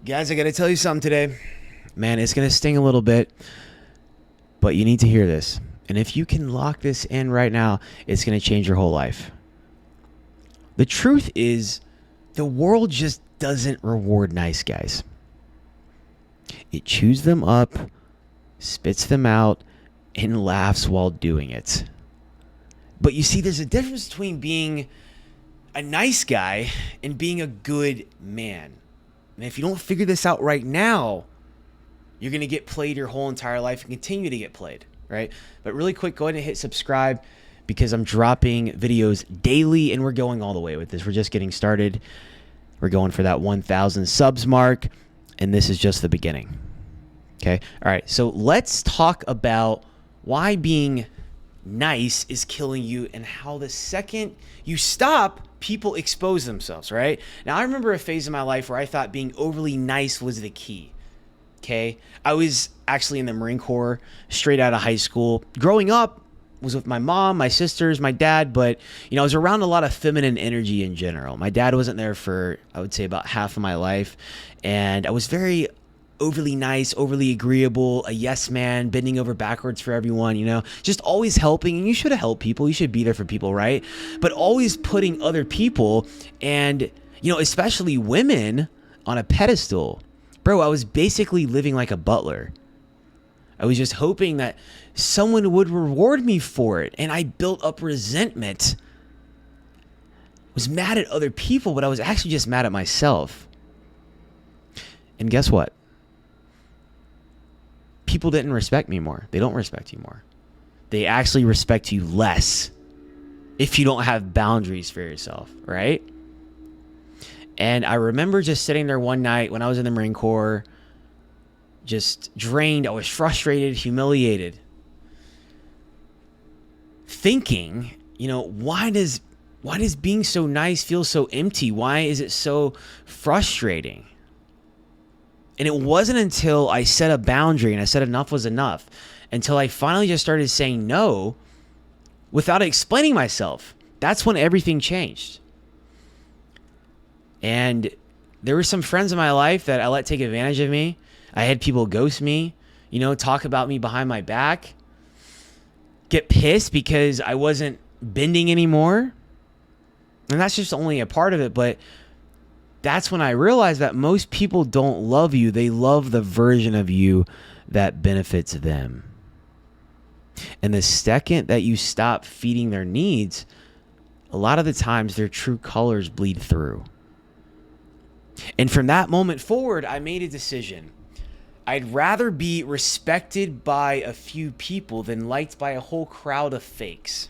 Guys, I got to tell you something today. Man, it's going to sting a little bit, but you need to hear this. And if you can lock this in right now, it's going to change your whole life. The truth is, the world just doesn't reward nice guys. It chews them up, spits them out, and laughs while doing it. But you see, there's a difference between being a nice guy and being a good man. And if you don't figure this out right now, you're going to get played your whole entire life and continue to get played, right? But really quick, go ahead and hit subscribe because I'm dropping videos daily and we're going all the way with this. We're just getting started. We're going for that 1,000 subs mark, and this is just the beginning. Okay? All right, so let's talk about why being nice is killing you and how the second you stop, people expose themselves, right? Now, I remember a phase in my life where I thought being overly nice was the key. Okay? I was actually in the Marine Corps straight out of high school. Growing up was with my mom, my sisters, my dad, but I was around a lot of feminine energy in general. My dad wasn't there for, I would say, about half of my life, and I was very overly nice, overly agreeable, a yes man, bending over backwards for everyone, just always helping. And you should have helped people. You should be there for people, right? But always putting other people and, especially women on a pedestal. Bro, I was basically living like a butler. I was just hoping that someone would reward me for it. And I built up resentment. Was mad at other people, but I was actually just mad at myself. And guess what? People didn't respect me more. They don't respect you more. They actually respect you less if you don't have boundaries for yourself, right? And I remember just sitting there one night when I was in the Marine Corps, just drained. I was frustrated, humiliated, thinking, why does being so nice feel so empty? Why is it so frustrating? And it wasn't until I set a boundary and I said enough was enough, until I finally just started saying no without explaining myself. That's when everything changed. And there were some friends in my life that I let take advantage of me. I had people ghost me, talk about me behind my back, get pissed because I wasn't bending anymore. And that's just only a part of it, but that's when I realized that most people don't love you. They love the version of you that benefits them. And the second that you stop feeding their needs, a lot of the times their true colors bleed through. And from that moment forward, I made a decision. I'd rather be respected by a few people than liked by a whole crowd of fakes.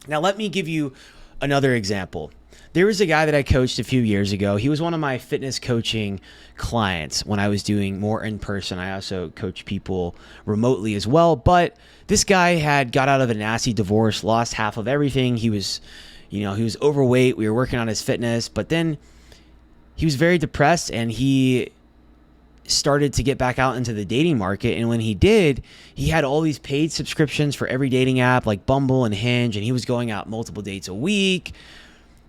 Now, let me give you another example. There was a guy that I coached a few years ago. He was one of my fitness coaching clients when I was doing more in person. I also coach people remotely as well. But this guy had got out of a nasty divorce, lost half of everything. He was overweight. We were working on his fitness, but then he was very depressed and he started to get back out into the dating market. And when he did, he had all these paid subscriptions for every dating app like Bumble and Hinge, and he was going out multiple dates a week.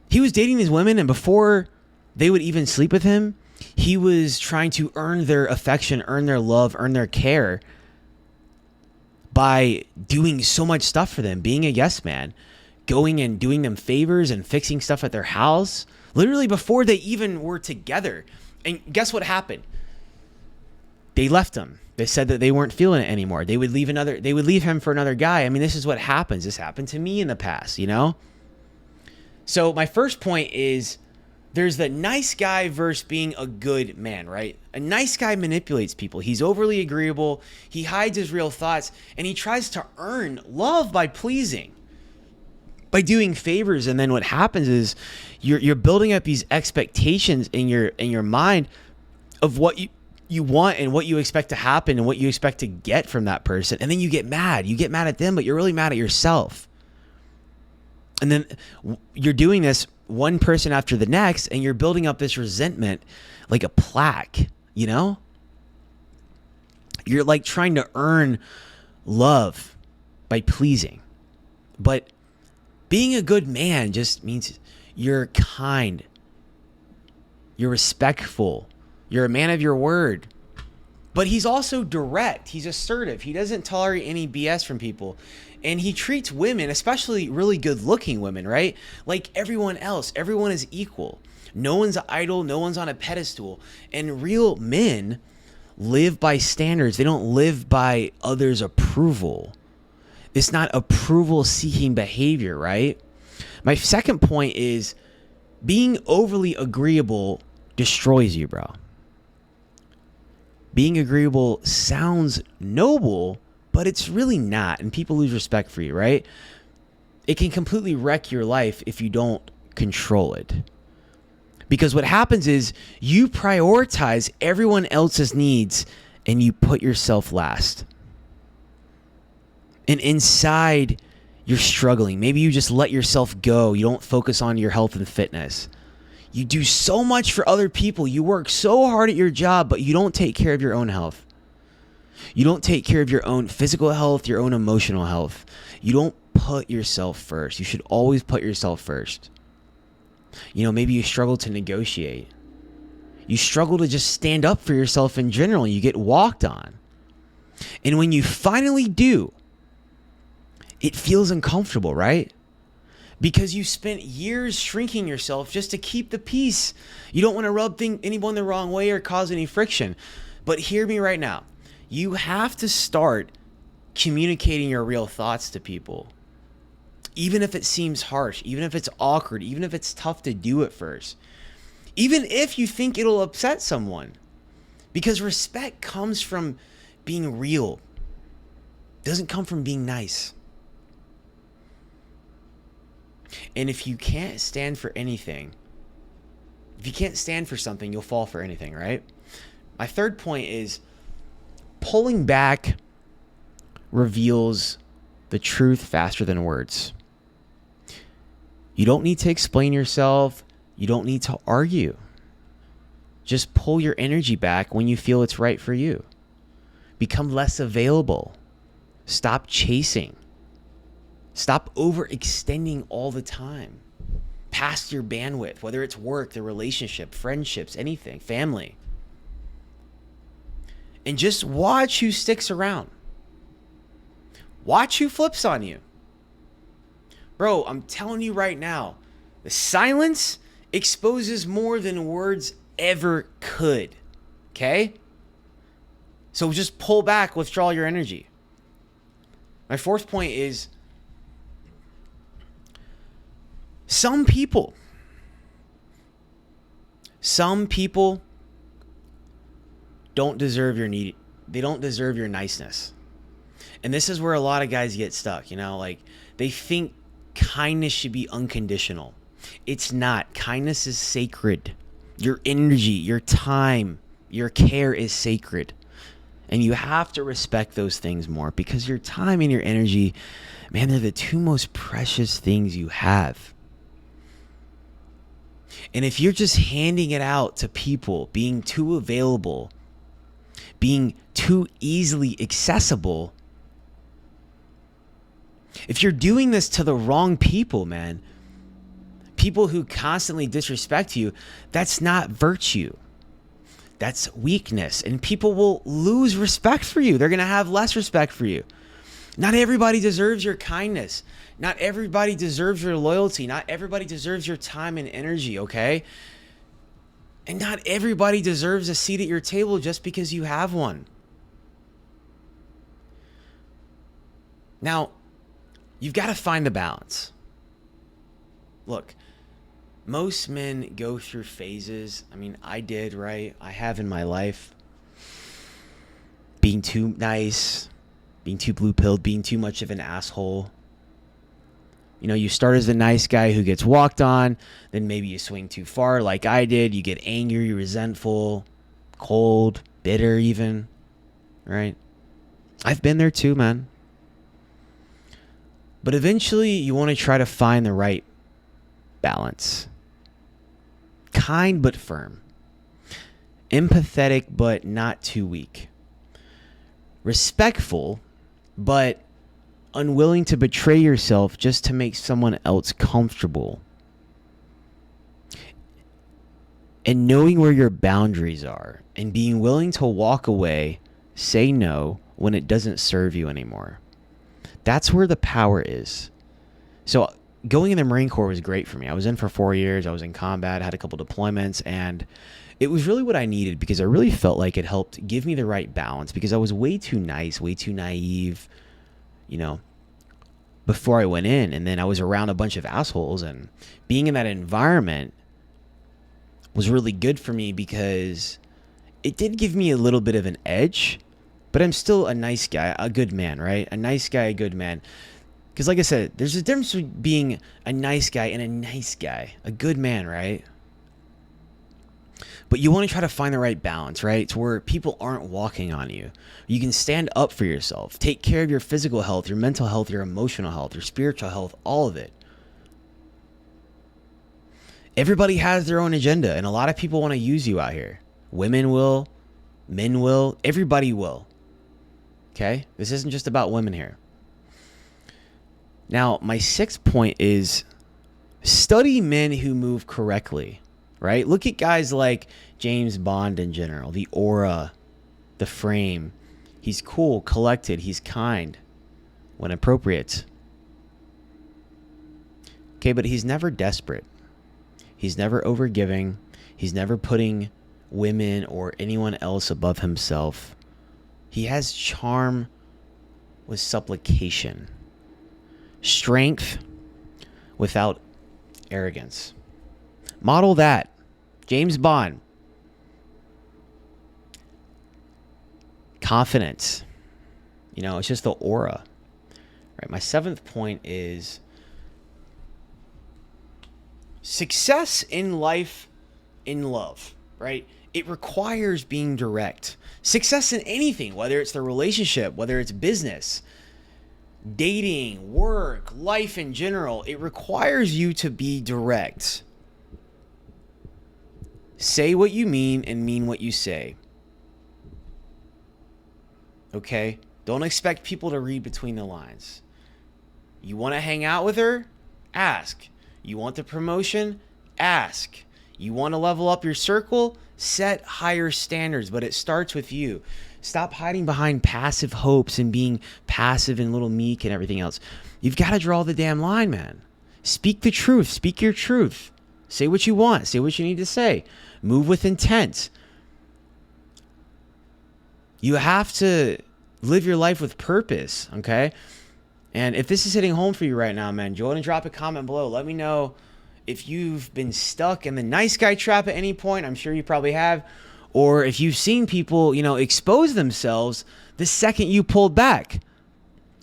He was dating these women, and before they would even sleep with him, he was trying to earn their affection, earn their love, earn their care by doing so much stuff for them, being a yes man, going and doing them favors and fixing stuff at their house, literally before they even were together. And guess what happened? They left him. They said that they weren't feeling it anymore. They would leave him for another guy. I mean, this is what happens. This happened to me in the past, So my first point is there's the nice guy versus being a good man, right? A nice guy manipulates people. He's overly agreeable. He hides his real thoughts, and he tries to earn love by pleasing, by doing favors. And then what happens is you're building up these expectations in your mind of what you want and what you expect to happen and what you expect to get from that person. And then you get mad. You get mad at them, but you're really mad at yourself. And then you're doing this one person after the next, and you're building up this resentment like a plaque, You're like trying to earn love by pleasing. But being a good man just means you're kind, you're respectful, You're a man of your word. But he's also direct. He's assertive. He doesn't tolerate any BS from people. And he treats women, especially really good looking women, right? Like everyone else. Everyone is equal. No one's an idol. No one's on a pedestal. And real men live by standards. They don't live by others' approval. It's not approval seeking behavior, right? My second point is being overly agreeable destroys you, bro. Being agreeable sounds noble, but it's really not. And people lose respect for you, right? It can completely wreck your life if you don't control it. Because what happens is you prioritize everyone else's needs and you put yourself last. And inside, you're struggling. Maybe you just let yourself go. You don't focus on your health and fitness. You do so much for other people. You work so hard at your job, but you don't take care of your own health. You don't take care of your own physical health, your own emotional health. You don't put yourself first. You should always put yourself first. You know, maybe you struggle to negotiate. You struggle to just stand up for yourself in general. You get walked on. And when you finally do, it feels uncomfortable, right? Because you spent years shrinking yourself just to keep the peace. You don't want to rub anyone the wrong way or cause any friction. But hear me right now. You have to start communicating your real thoughts to people. Even if it seems harsh, even if it's awkward, even if it's tough to do at first. Even if you think it'll upset someone. Because respect comes from being real. It doesn't come from being nice. And if you can't stand for anything, if you can't stand for something, you'll fall for anything, right? My third point is pulling back reveals the truth faster than words. You don't need to explain yourself. You don't need to argue. Just pull your energy back when you feel it's right for you. Become less available. Stop chasing. Stop overextending all the time. Past your bandwidth, whether it's work, the relationship, friendships, anything, family. And just watch who sticks around. Watch who flips on you. Bro, I'm telling you right now, the silence exposes more than words ever could. Okay? So just pull back, withdraw your energy. My fourth point is some people don't deserve your need. They don't deserve your niceness. And this is where a lot of guys get stuck, you know, like they think kindness should be unconditional. It's not. Kindness is sacred. Your energy, your time, your care is sacred. And you have to respect those things more because your time and your energy, man, they're the two most precious things you have. And if you're just handing it out to people, being too available, being too easily accessible, if you're doing this to the wrong people, man, people who constantly disrespect you, that's not virtue. That's weakness. And people will lose respect for you. They're going to have less respect for you. Not everybody deserves your kindness. Not everybody deserves your loyalty. Not everybody deserves your time and energy, okay? And not everybody deserves a seat at your table just because you have one. Now, you've got to find the balance. Look, most men go through phases. I mean, I did, right? I have in my life. Being too nice, being too blue-pilled, being too much of an asshole. You know, you start as the nice guy who gets walked on, then maybe you swing too far like I did. You get angry, resentful, cold, bitter even, right? I've been there too, man. But eventually you want to try to find the right balance. Kind but firm. Empathetic but not too weak. Respectful but unwilling to betray yourself just to make someone else comfortable. And knowing where your boundaries are and being willing to walk away, say no when it doesn't serve you anymore. That's where the power is. So going in the Marine Corps was great for me. I was in for 4 years. I was in combat, had a couple deployments, and it was really what I needed because I really felt like it helped give me the right balance because I was way too nice, way too naive, before I went in. And then I was around a bunch of assholes, and being in that environment was really good for me because it did give me a little bit of an edge, but I'm still a nice guy, a good man, right? A nice guy, a good man. Because like I said, there's a difference between being a nice guy and a nice guy, a good man, right? But you want to try to find the right balance, right? To where people aren't walking on you. You can stand up for yourself, take care of your physical health, your mental health, your emotional health, your spiritual health, all of it. Everybody has their own agenda, and a lot of people want to use you out here. Women will, men will, everybody will. Okay? This isn't just about women here. Now, my 6th point is study men who move correctly, right? Look at guys like James Bond in general, the aura, the frame. He's cool, collected, he's kind when appropriate. Okay, but he's never desperate. He's never overgiving. He's never putting women or anyone else above himself. He has charm with supplication. Strength without arrogance. Model that. James Bond. Confidence. It's just the aura. Right. My 7th point is success in life, in love, right? It requires being direct. Success in anything, whether it's the relationship, whether it's business, dating, work, life in general, it requires you to be direct. Say what you mean and mean what you say. Okay? Don't expect people to read between the lines. You want to hang out with her? Ask. You want the promotion? Ask. You want to level up your circle? Set higher standards, but it starts with you. Stop hiding behind passive hopes and being passive and little meek and everything else. You've got to draw the damn line, man. Speak the truth. Speak your truth. Say what you want. Say what you need to say. Move with intent. You have to live your life with purpose, okay? And if this is hitting home for you right now, man, go ahead and drop a comment below. Let me know if you've been stuck in the nice guy trap at any point. I'm sure you probably have. Or if you've seen people, expose themselves the second you pulled back.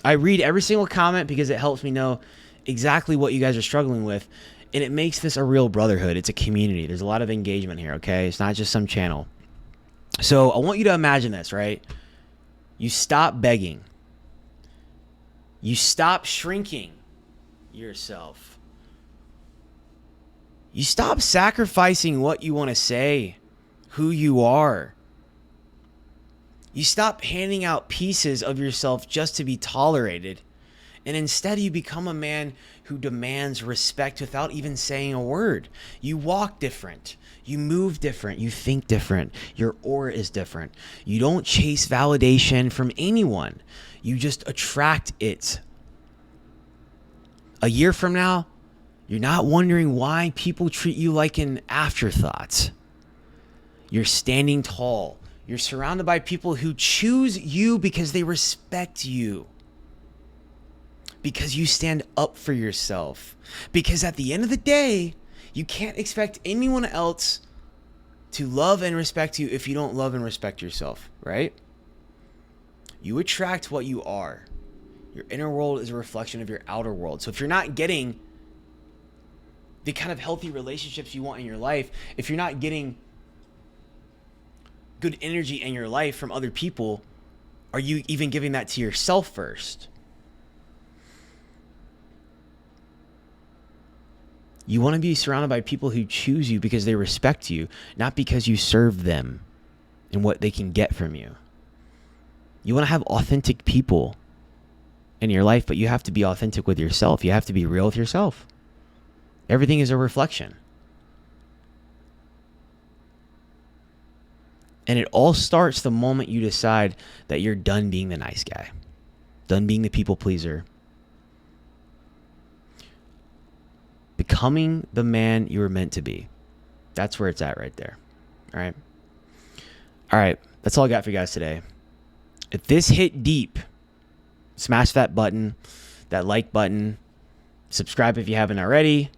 I read every single comment because it helps me know exactly what you guys are struggling with. And it makes this a real brotherhood. It's a community. There's a lot of engagement here, okay? It's not just some channel. So I want you to imagine this, right? You stop begging. You stop shrinking yourself. You stop sacrificing what you want to say, who you are. You stop handing out pieces of yourself just to be tolerated. And instead you become a man who demands respect without even saying a word. You walk different. You move different. You think different. Your aura is different. You don't chase validation from anyone. You just attract it. A year from now, you're not wondering why people treat you like an afterthought. You're standing tall. You're surrounded by people who choose you because they respect you. Because you stand up for yourself. Because at the end of the day, you can't expect anyone else to love and respect you if you don't love and respect yourself, right? You attract what you are. Your inner world is a reflection of your outer world. So if you're not getting the kind of healthy relationships you want in your life, if you're not getting good energy in your life from other people, are you even giving that to yourself first? You want to be surrounded by people who choose you because they respect you, not because you serve them and what they can get from you. You want to have authentic people in your life, but you have to be authentic with yourself. You have to be real with yourself. Everything is a reflection. And it all starts the moment you decide that you're done being the nice guy, done being the people pleaser, becoming the man you were meant to be. That's where it's at right there. All right. All right. That's all I got for you guys today. If this hit deep, smash that button, that like button, subscribe if you haven't already,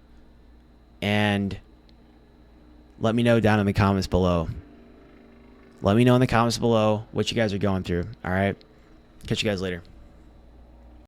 and let me know down in the comments below. Let me know in the comments below what you guys are going through. All right. Catch you guys later.